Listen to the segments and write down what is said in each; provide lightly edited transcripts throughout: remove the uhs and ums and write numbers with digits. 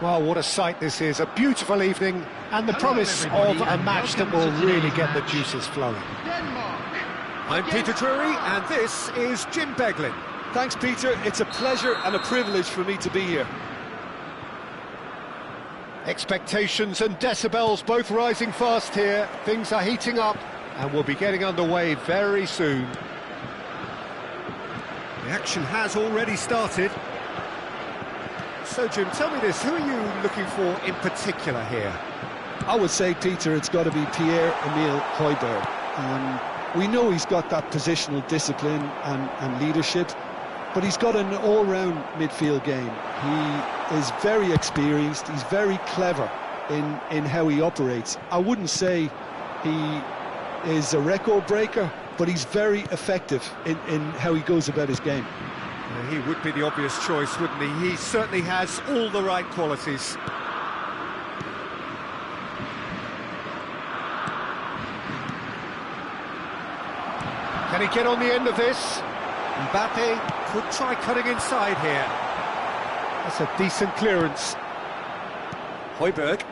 Well, what a sight this is, a beautiful evening, and the promise of a match that will really get the juices flowing. I'm Peter Drury, and this is Jim Beglin. Thanks, Peter. It's a pleasure and a privilege for me to be here. Expectations and decibels both rising fast here. Things are heating up, and we'll be getting underway very soon. The action has already started. So, Jim, tell me this, who are you looking for in particular here? I would say, Peter, it's got to be Pierre-Emile Højbjerg. We know he's got that positional discipline and leadership, but he's got an all-round midfield game. He is very experienced, he's very clever in how he operates. I wouldn't say he is a record breaker, but he's very effective in how he goes about his game. He would be the obvious choice, wouldn't he? He certainly has all the right qualities. Can he get on the end of this? Mbappe could try cutting inside here. That's a decent clearance. Højbjerg.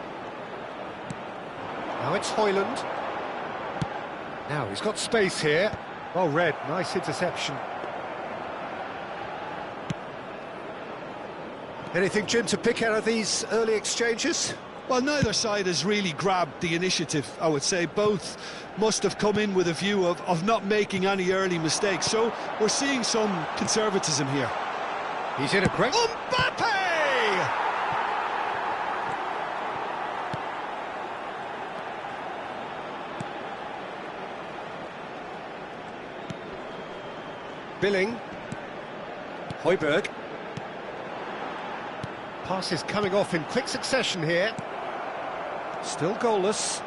Now it's Højlund. Now he's got space here. Well read, nice interception. Anything, Jim, to pick out of these early exchanges? Well, neither side has really grabbed the initiative, I would say. Both must have come in with a view of not making any early mistakes. So we're seeing some conservatism here. He's in a great... Mbappe! Billing. Højbjerg. Passes coming off in quick succession here. Still goalless.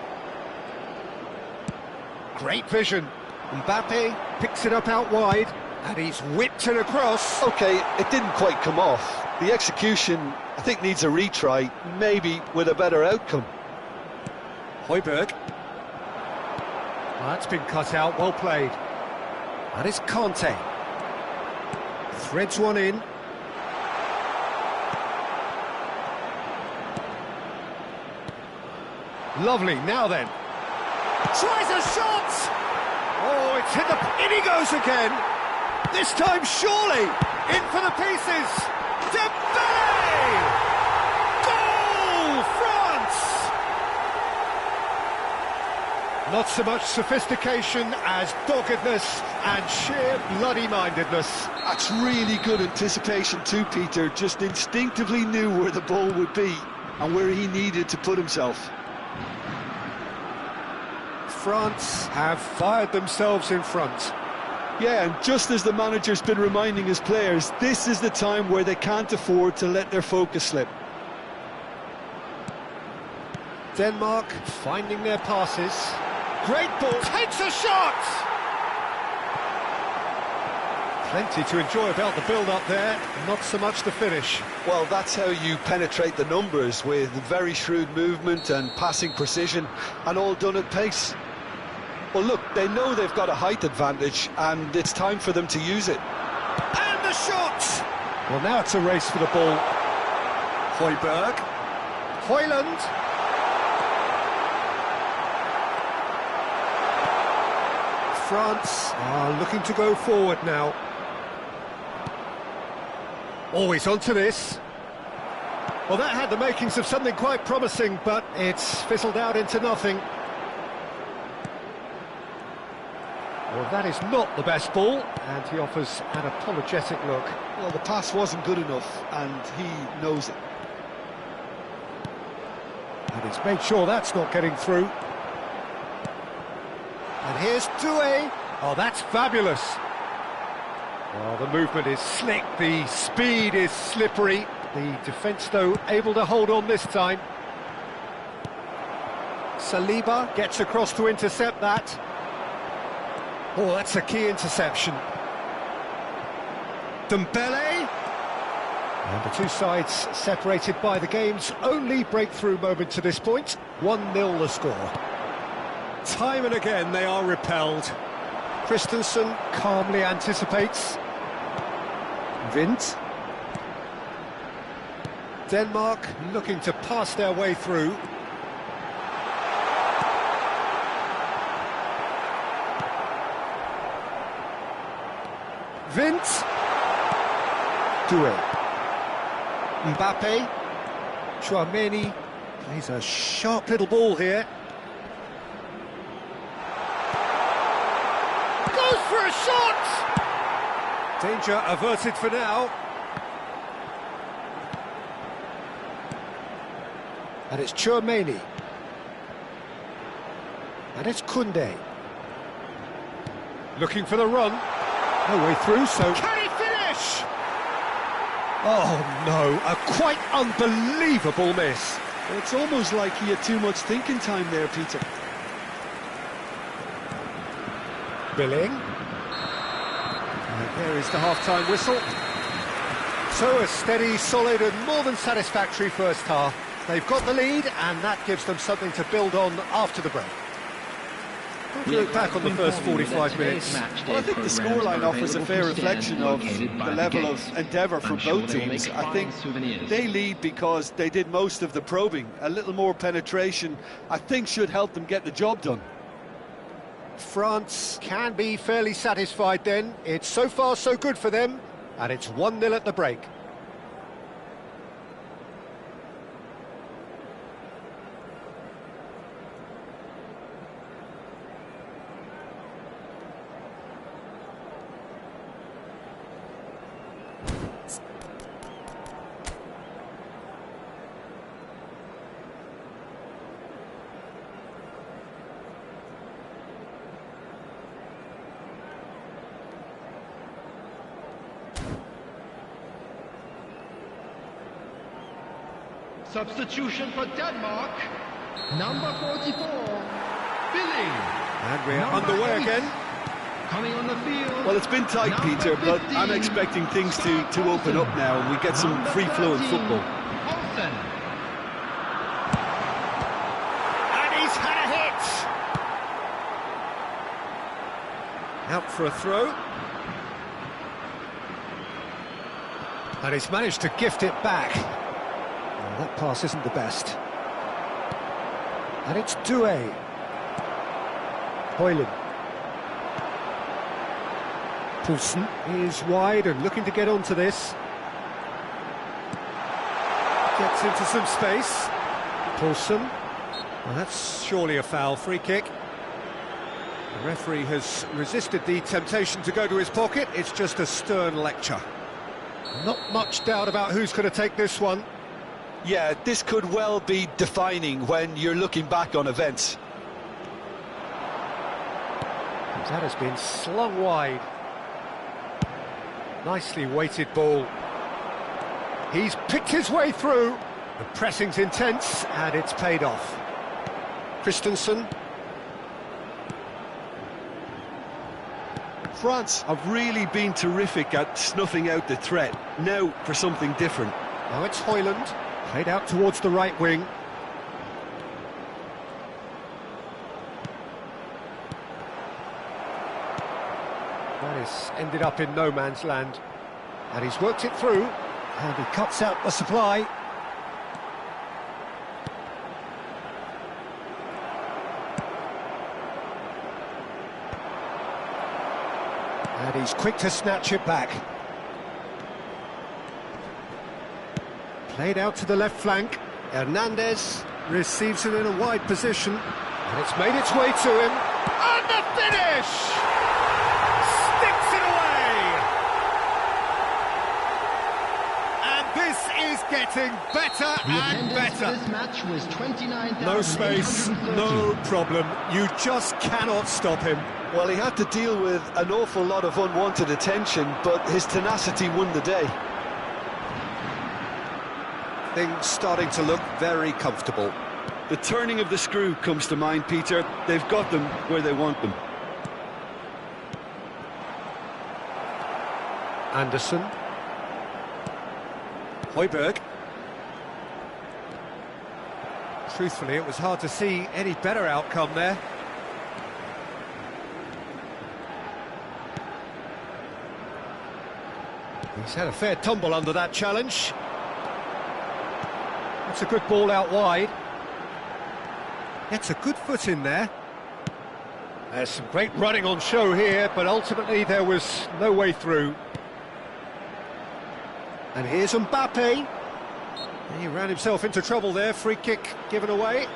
Great vision. Mbappe picks it up out wide, and he's whipped it across. OK, it didn't quite come off. The execution, I think, needs a retry, maybe with a better outcome. Højbjerg. Well, that's been cut out, well played. That is Conte. Threads one in. Lovely, now then. Tries a shot! Oh, it's hit the... In he goes again! This time, surely! In for the pieces! Dembele! Goal! France! Not so much sophistication as doggedness and sheer bloody-mindedness. That's really good anticipation too, Peter. Just instinctively knew where the ball would be and where he needed to put himself. France have fired themselves in front. Yeah, and just as the manager's been reminding his players, this is the time where they can't afford to let their focus slip. Denmark finding their passes. Great ball, takes a shot! Plenty to enjoy about the build-up there, not so much the finish. Well, that's how you penetrate the numbers, with very shrewd movement and passing precision, and all done at pace. Well, look, they know they've got a height advantage, and it's time for them to use it. And the shot! Well, now it's a race for the ball. Højbjerg. Højlund. France are looking to go forward now. Always onto this. Well, that had the makings of something quite promising, but it's fizzled out into nothing. Well, that is not the best ball, and he offers an apologetic look. Well, the pass wasn't good enough, and he knows it. And he's made sure that's not getting through. And here's Doué. Oh, that's fabulous. Well, the movement is slick, the speed is slippery. The defence, though, able to hold on this time. Saliba gets across to intercept that. Oh, that's a key interception. Dembele. And the two sides separated by the game's only breakthrough moment to this point. 1-0 the score. Time and again they are repelled. Christensen calmly anticipates. Vint. Denmark looking to pass their way through. Vince. Doué. Mbappe. Tchouaméni plays a sharp little ball here. Goes for a shot! Danger averted for now. And it's Tchouaméni. And it's Koundé. Looking for the run. No way through, so... Can he finish? Oh no, a quite unbelievable miss. Well, it's almost like he had too much thinking time there, Peter. Billing. And there is the half-time whistle. So a steady, solid and more than satisfactory first half. They've got the lead and that gives them something to build on after the break. Look back on the first 45 minutes. Well, I think the scoreline offers a fair reflection of the level of endeavour from both teams. I think they lead because they did most of the probing. A little more penetration, I think, should help them get the job done. France can be fairly satisfied then. It's so far so good for them, and it's 1-0 at the break. Substitution for Denmark, number 44, Billing. And we're underway again. Coming on the field. Well, it's been tight, Peter, but I'm expecting things to open up now and we get some free-flowing football. Olsen. And he's had a hit. Out for a throw. And he's managed to gift it back. Well, that pass isn't the best. And it's Doué. Højlund. Poulsen is wide and looking to get onto this. Gets into some space. Poulsen. Well, that's surely a foul. Free kick. The referee has resisted the temptation to go to his pocket. It's just a stern lecture. Not much doubt about who's going to take this one. Yeah, this could well be defining when you're looking back on events. That has been slung wide. Nicely weighted ball. He's picked his way through. The pressing's intense and it's paid off. Christensen. France have really been terrific at snuffing out the threat. Now for something different. Now it's Højlund. Played out towards the right wing. That has ended up in no man's land. And he's worked it through. And he cuts out the supply. And he's quick to snatch it back. Played out to the left flank. Hernandez receives it in a wide position. And it's made its way to him. And the finish! Sticks it away! And this is getting better and better. This match was 29,830. No space, no problem. You just cannot stop him. Well, he had to deal with an awful lot of unwanted attention, but his tenacity won the day. Things starting to look very comfortable. The turning of the screw comes to mind, Peter. They've got them where they want them. Anderson. Højbjerg. Truthfully, it was hard to see any better outcome there. He's had a fair tumble under that challenge. That's a good ball out wide. Gets a good foot in there. There's some great running on show here, but ultimately there was no way through. And here's Mbappe. He ran himself into trouble there, free kick given away.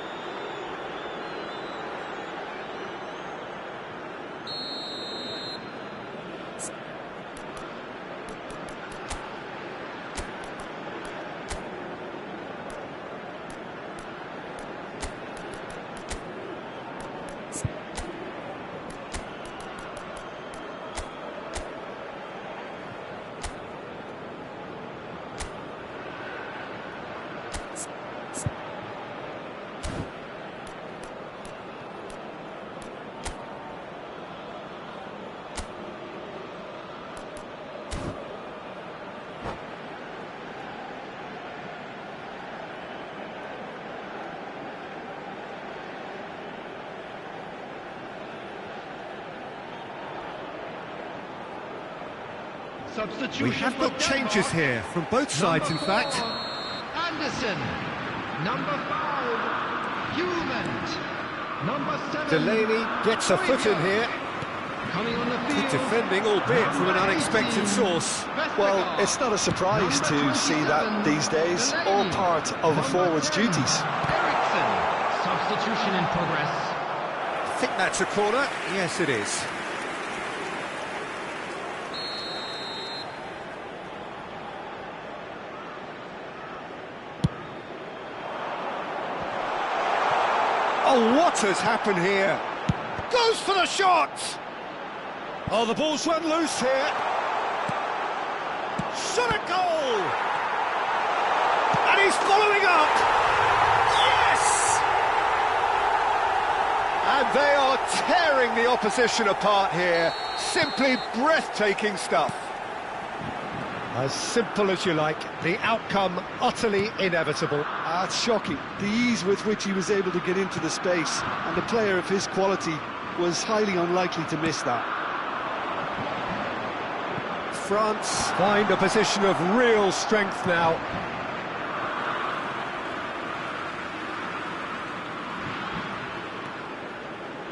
Substitution. We have got changes here from both sides, in fact. Anderson. Number 5, Hewland. Number 7. Delaney gets a foot in here. Coming on the field. Good defending, albeit from an unexpected source. Well, it's not a surprise to see that these days, all part of a forward's duties. Eriksen. Substitution in progress. I think that's a corner. Yes, it is. Oh, what has happened here? Goes for the shot! Oh, the ball's run loose here. Shot a goal! And he's following up! Yes! And they are tearing the opposition apart here. Simply breathtaking stuff. As simple as you like, the outcome utterly inevitable. It's shocking, the ease with which he was able to get into the space, and a player of his quality was highly unlikely to miss that. France find a position of real strength now.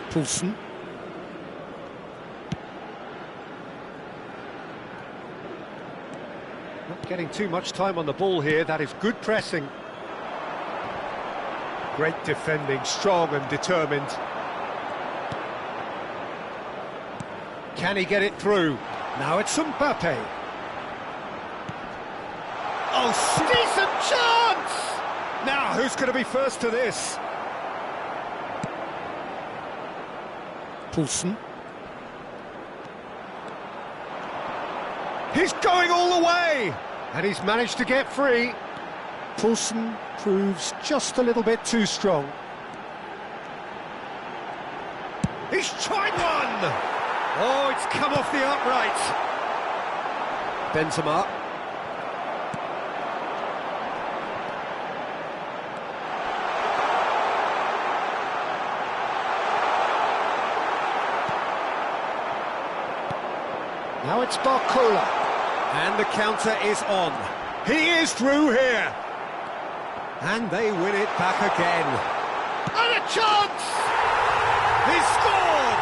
Poulsen. Not getting too much time on the ball here, that is good pressing. Great defending, strong and determined. Can he get it through? Now it's Mbappe. Oh, decent chance! Now, who's going to be first to this? Poulsen. He's going all the way! And he's managed to get free. Poulsen proves just a little bit too strong. He's tried one! Oh, it's come off the upright. Benzema. Now it's Barcola. And the counter is on. He is through here. And they win it back again. And a chance! He scored!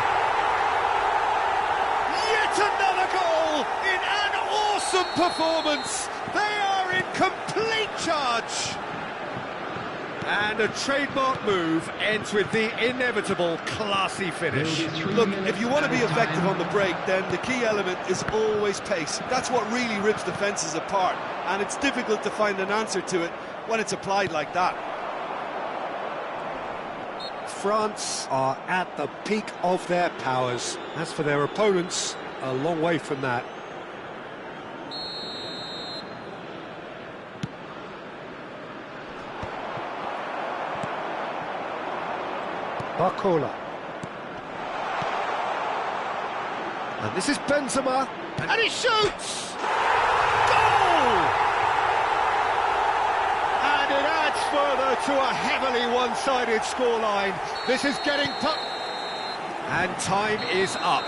Yet another goal in an awesome performance. They are in complete charge. And a trademark move ends with the inevitable classy finish. Look, if you want to be effective on the break, then the key element is always pace. That's what really rips defences apart, and it's difficult to find an answer to it when it's applied like that. France are at the peak of their powers. As for their opponents, a long way from that. Barcola. And this is Benzema. And he shoots! Goal! And it adds further to a heavily one-sided scoreline. This is getting tough. And time is up.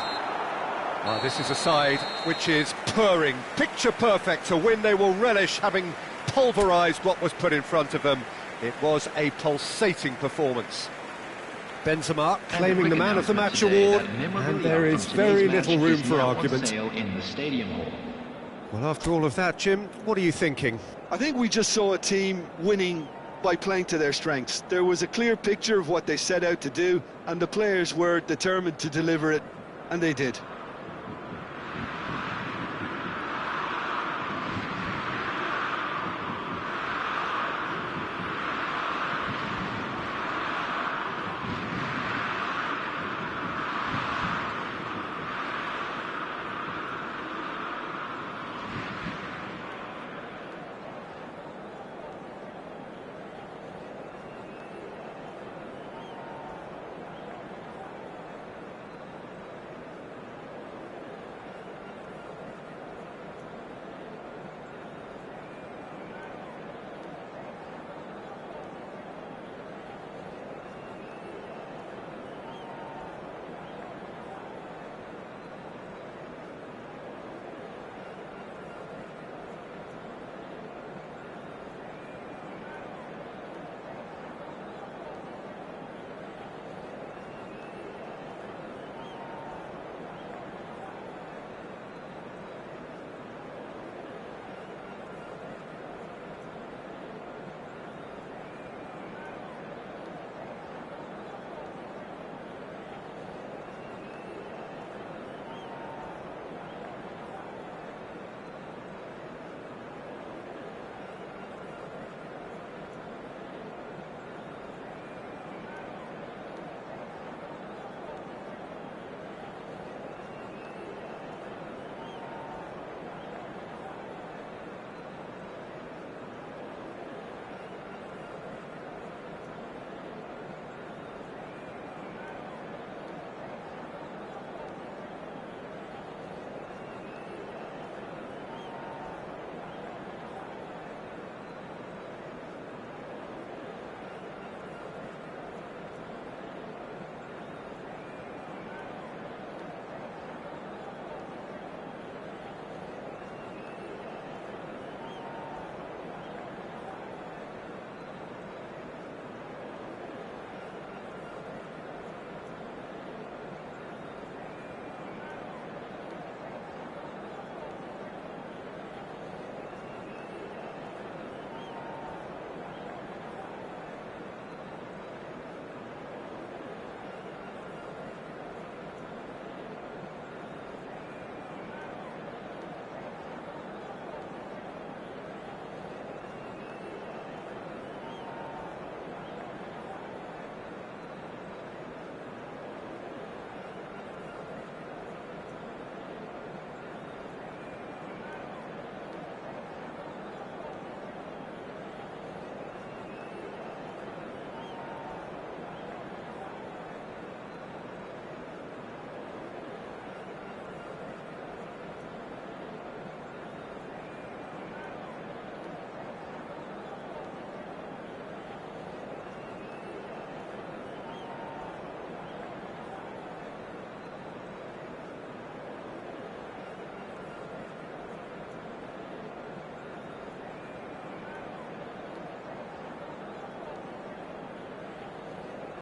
Well, this is a side which is purring, picture perfect, a win they will relish, having pulverised what was put in front of them. It was a pulsating performance. Benzema claiming the Man of the Match award, and there is very little room for argument. In the stadium hall. Well, after all of that, Jim, what are you thinking? I think we just saw a team winning by playing to their strengths. There was a clear picture of what they set out to do, and the players were determined to deliver it, and they did.